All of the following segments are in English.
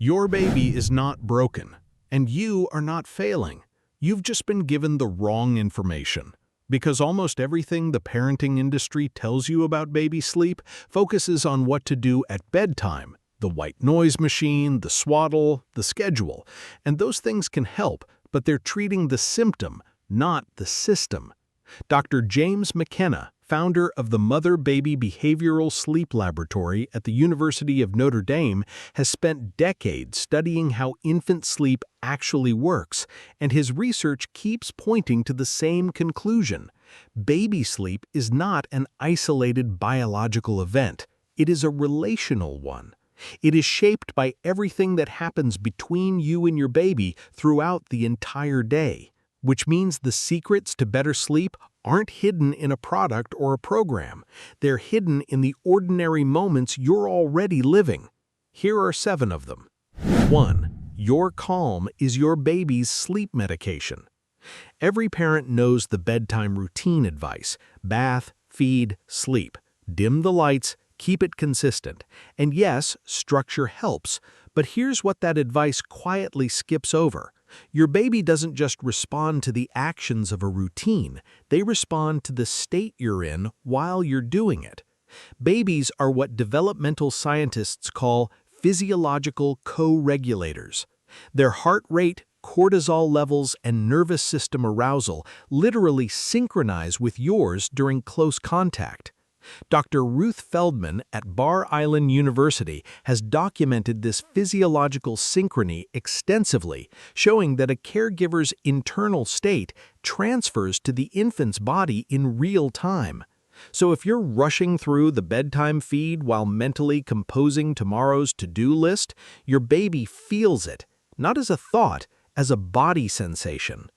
Your baby is not broken, and you are not failing. You've just been given the wrong information. Because almost everything the parenting industry tells you about baby sleep focuses on what to do at bedtime, the white noise machine, the swaddle, the schedule. And those things can help, but they're treating the symptom, not the system. Dr. James McKenna, founder of the Mother-Baby Behavioral Sleep Laboratory at the University of Notre Dame, has spent decades studying how infant sleep actually works, and his research keeps pointing to the same conclusion. Baby sleep is not an isolated biological event. It is a relational one. It is shaped by everything that happens between you and your baby throughout the entire day, which means the secrets to better sleep aren't hidden in a product or a program. They're hidden in the ordinary moments you're already living. Here are 7 of them. 1. Your calm is your baby's sleep medication. Every parent knows the bedtime routine advice: bath, feed, sleep. Dim the lights, keep it consistent. And yes, structure helps, but here's what that advice quietly skips over. Your baby doesn't just respond to the actions of a routine, they respond to the state you're in while you're doing it. Babies are what developmental scientists call physiological co-regulators. Their heart rate, cortisol levels, and nervous system arousal literally synchronize with yours during close contact. Dr. Ruth Feldman at Bar Island University has documented this physiological synchrony extensively, showing that a caregiver's internal state transfers to the infant's body in real time. So if you're rushing through the bedtime feed while mentally composing tomorrow's to-do list, your baby feels it, not as a thought, as a body sensation.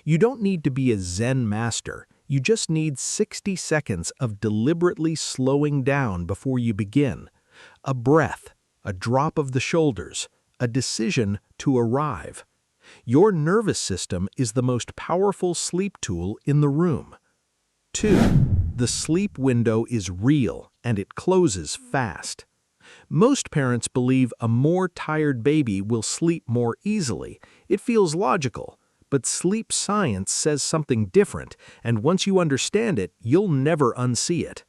You don't need to be a Zen master. You just need 60 seconds of deliberately slowing down before you begin. A breath, a drop of the shoulders, a decision to arrive. Your nervous system is the most powerful sleep tool in the room. 2. The sleep window is real, and it closes fast. Most parents believe a more tired baby will sleep more easily. It feels logical. But sleep science says something different, and once you understand it, you'll never unsee it.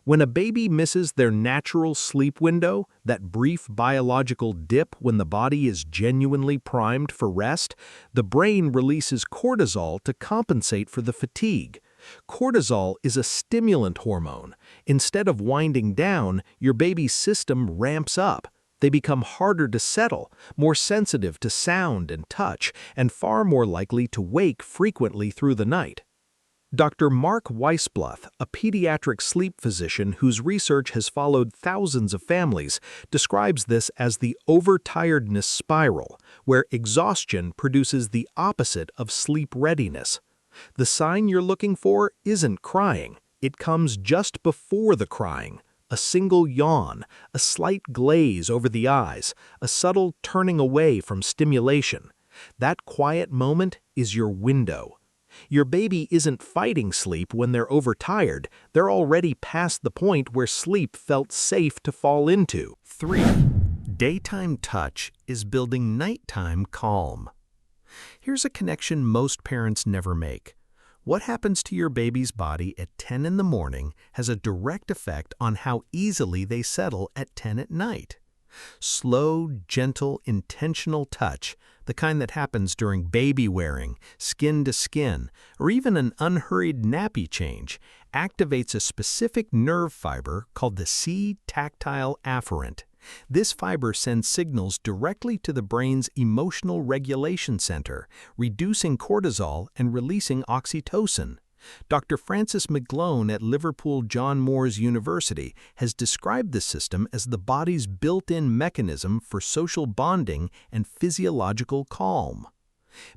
When a baby misses their natural sleep window, that brief biological dip when the body is genuinely primed for rest, the brain releases cortisol to compensate for the fatigue. Cortisol is a stimulant hormone. Instead of winding down, your baby's system ramps up. They become harder to settle, more sensitive to sound and touch, and far more likely to wake frequently through the night. Dr. Mark Weisbluth, a pediatric sleep physician whose research has followed thousands of families, describes this as the overtiredness spiral, where exhaustion produces the opposite of sleep readiness. The sign you're looking for isn't crying. It comes just before the crying. A single yawn, a slight glaze over the eyes, a subtle turning away from stimulation. That quiet moment is your window. Your baby isn't fighting sleep when they're overtired. They're already past the point where sleep felt safe to fall into. 3. Daytime touch is building nighttime calm. Here's a connection most parents never make. What happens to your baby's body at 10 in the morning has a direct effect on how easily they settle at 10 at night. Slow, gentle, intentional touch, the kind that happens during baby wearing, skin to skin, or even an unhurried nappy change, activates a specific nerve fiber called the C-tactile afferent. This fiber sends signals directly to the brain's emotional regulation center, reducing cortisol and releasing oxytocin. Dr. Francis McGlone at Liverpool John Moores University has described this system as the body's built-in mechanism for social bonding and physiological calm.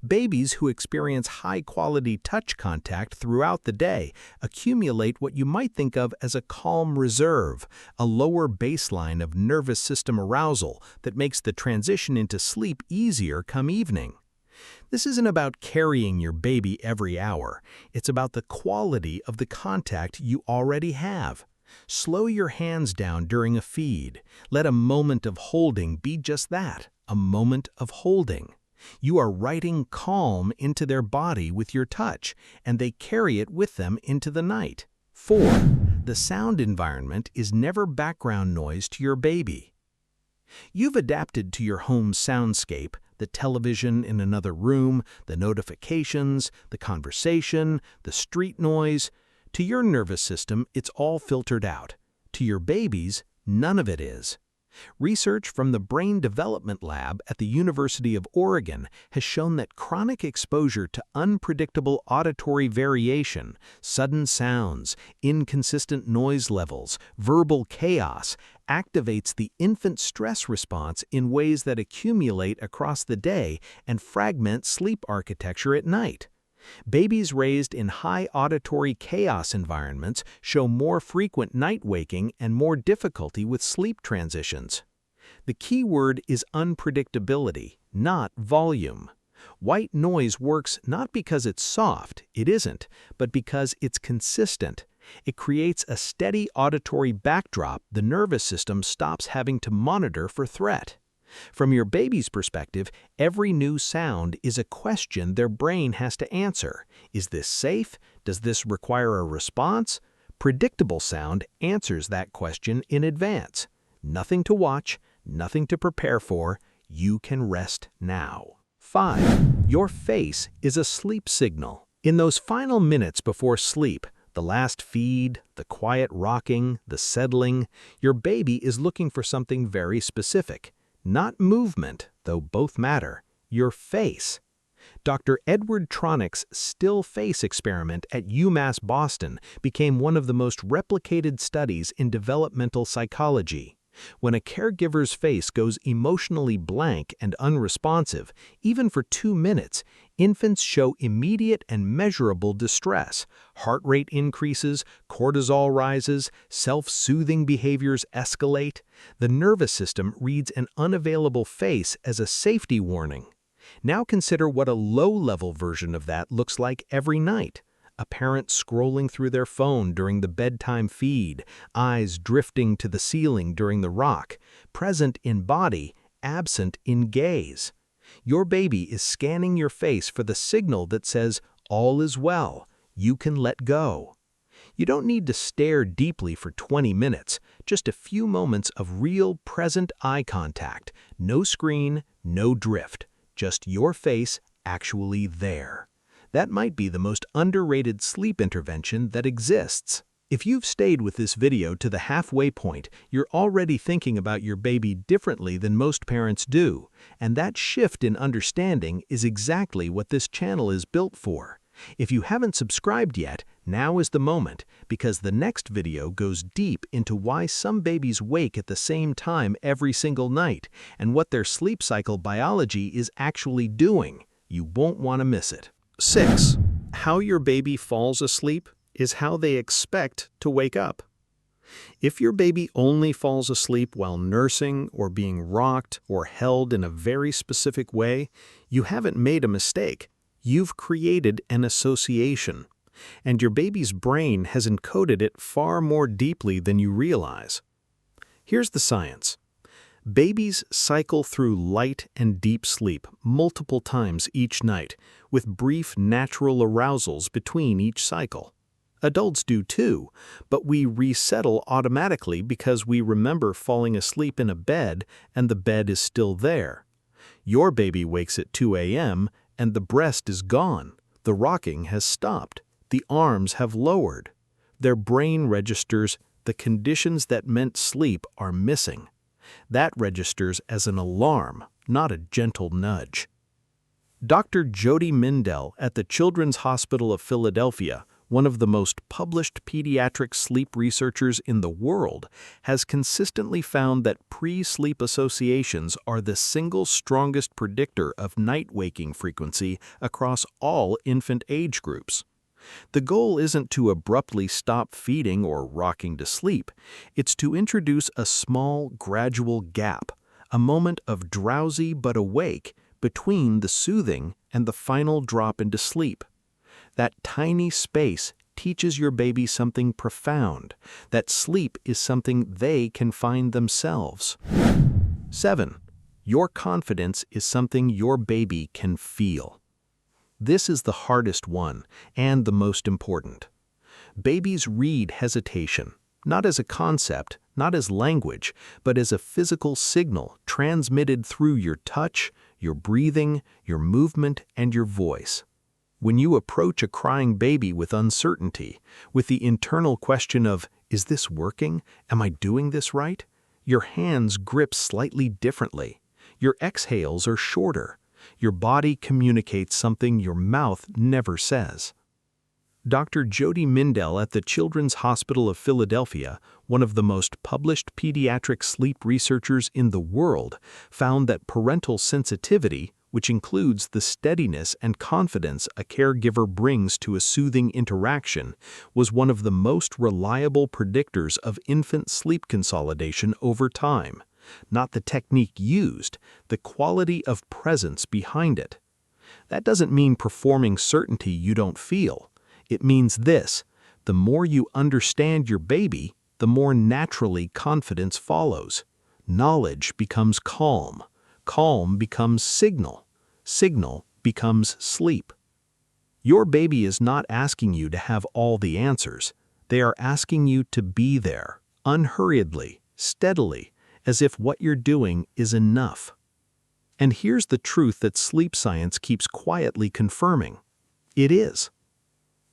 Babies who experience high-quality touch contact throughout the day accumulate what you might think of as a calm reserve, a lower baseline of nervous system arousal that makes the transition into sleep easier come evening. This isn't about carrying your baby every hour. It's about the quality of the contact you already have. Slow your hands down during a feed. Let a moment of holding be just that, a moment of holding. You are writing calm into their body with your touch, and they carry it with them into the night. 4. The sound environment is never background noise to your baby. You've adapted to your home's soundscape, the television in another room, the notifications, the conversation, the street noise. To your nervous system, it's all filtered out. To your babies, none of it is. Research from the Brain Development Lab at the University of Oregon has shown that chronic exposure to unpredictable auditory variation, sudden sounds, inconsistent noise levels, verbal chaos, activates the infant stress response in ways that accumulate across the day and fragment sleep architecture at night. Babies raised in high auditory chaos environments show more frequent night waking and more difficulty with sleep transitions. The key word is unpredictability, not volume. White noise works not because it's soft, it isn't, but because it's consistent. It creates a steady auditory backdrop the nervous system stops having to monitor for threat. From your baby's perspective, every new sound is a question their brain has to answer. Is this safe? Does this require a response? Predictable sound answers that question in advance. Nothing to watch, nothing to prepare for. You can rest now. 5. Your face is a sleep signal. In those final minutes before sleep, the last feed, the quiet rocking, the settling, your baby is looking for something very specific. Not movement, though both matter, your face. Dr. Edward Tronick's still face experiment at UMass Boston became one of the most replicated studies in developmental psychology. When a caregiver's face goes emotionally blank and unresponsive, even for 2 minutes, infants show immediate and measurable distress. Heart rate increases, cortisol rises, self-soothing behaviors escalate. The nervous system reads an unavailable face as a safety warning. Now consider what a low-level version of that looks like every night. A parent scrolling through their phone during the bedtime feed, eyes drifting to the ceiling during the rock, present in body, absent in gaze. Your baby is scanning your face for the signal that says, all is well, you can let go. You don't need to stare deeply for 20 minutes, just a few moments of real present eye contact, no screen, no drift, just your face actually there. That might be the most underrated sleep intervention that exists. If you've stayed with this video to the halfway point, you're already thinking about your baby differently than most parents do, and that shift in understanding is exactly what this channel is built for. If you haven't subscribed yet, now is the moment, because the next video goes deep into why some babies wake at the same time every single night, and what their sleep cycle biology is actually doing. You won't want to miss it. 6. How your baby falls asleep is how they expect to wake up. If your baby only falls asleep while nursing or being rocked or held in a very specific way, you haven't made a mistake. You've created an association, and your baby's brain has encoded it far more deeply than you realize. Here's the science. Babies cycle through light and deep sleep multiple times each night, with brief natural arousals between each cycle. Adults do too, but we resettle automatically because we remember falling asleep in a bed and the bed is still there. Your baby wakes at 2 a.m. and the breast is gone, the rocking has stopped, the arms have lowered. Their brain registers the conditions that meant sleep are missing. That registers as an alarm, not a gentle nudge. Dr. Jody Mindell at the Children's Hospital of Philadelphia, one of the most published pediatric sleep researchers in the world, has consistently found that pre-sleep associations are the single strongest predictor of night waking frequency across all infant age groups. The goal isn't to abruptly stop feeding or rocking to sleep. It's to introduce a small, gradual gap, a moment of drowsy but awake between the soothing and the final drop into sleep. That tiny space teaches your baby something profound, that sleep is something they can find themselves. 7. Your confidence is something your baby can feel. This is the hardest one and the most important. Babies read hesitation, not as a concept, not as language, but as a physical signal transmitted through your touch, your breathing, your movement, and your voice. When you approach a crying baby with uncertainty, with the internal question of, is this working? Am I doing this right? Your hands grip slightly differently. Your exhales are shorter. Your body communicates something your mouth never says. Dr. Jody Mindell at the Children's Hospital of Philadelphia, one of the most published pediatric sleep researchers in the world, found that parental sensitivity, which includes the steadiness and confidence a caregiver brings to a soothing interaction, was one of the most reliable predictors of infant sleep consolidation over time. Not the technique used, the quality of presence behind it. That doesn't mean performing certainty you don't feel. It means this: the more you understand your baby, the more naturally confidence follows. Knowledge becomes calm. Calm becomes signal. Signal becomes sleep. Your baby is not asking you to have all the answers. They are asking you to be there, unhurriedly, steadily, as if what you're doing is enough. And here's the truth that sleep science keeps quietly confirming. It is.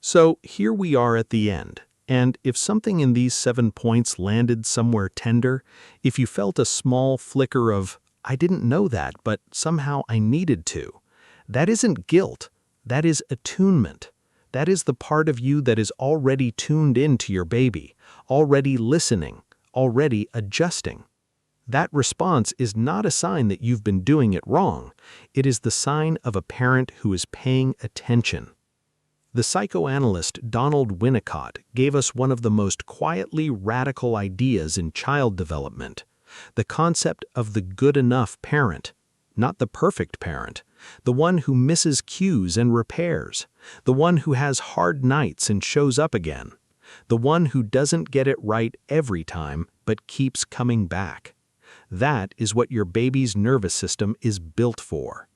So here we are at the end, and if something in these 7 points landed somewhere tender, if you felt a small flicker of, I didn't know that, but somehow I needed to, that isn't guilt, that is attunement. That is the part of you that is already tuned into your baby, already listening, already adjusting. That response is not a sign that you've been doing it wrong. It is the sign of a parent who is paying attention. The psychoanalyst Donald Winnicott gave us one of the most quietly radical ideas in child development, the concept of the good enough parent, not the perfect parent, the one who misses cues and repairs, the one who has hard nights and shows up again, the one who doesn't get it right every time but keeps coming back. That is what your baby's nervous system is built for.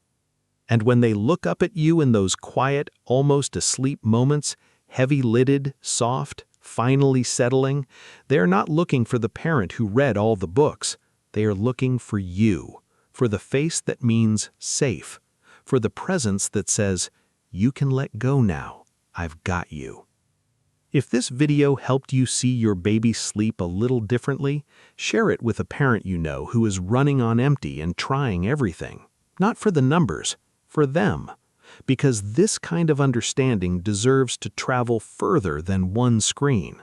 And when they look up at you in those quiet, almost asleep moments, heavy-lidded, soft, finally settling, they are not looking for the parent who read all the books. They are looking for you, for the face that means safe, for the presence that says, you can let go now, I've got you. If this video helped you see your baby sleep a little differently, share it with a parent you know who is running on empty and trying everything. Not for the numbers, for them. Because this kind of understanding deserves to travel further than one screen.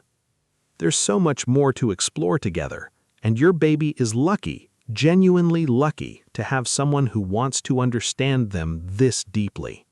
There's so much more to explore together, and your baby is lucky, genuinely lucky, to have someone who wants to understand them this deeply.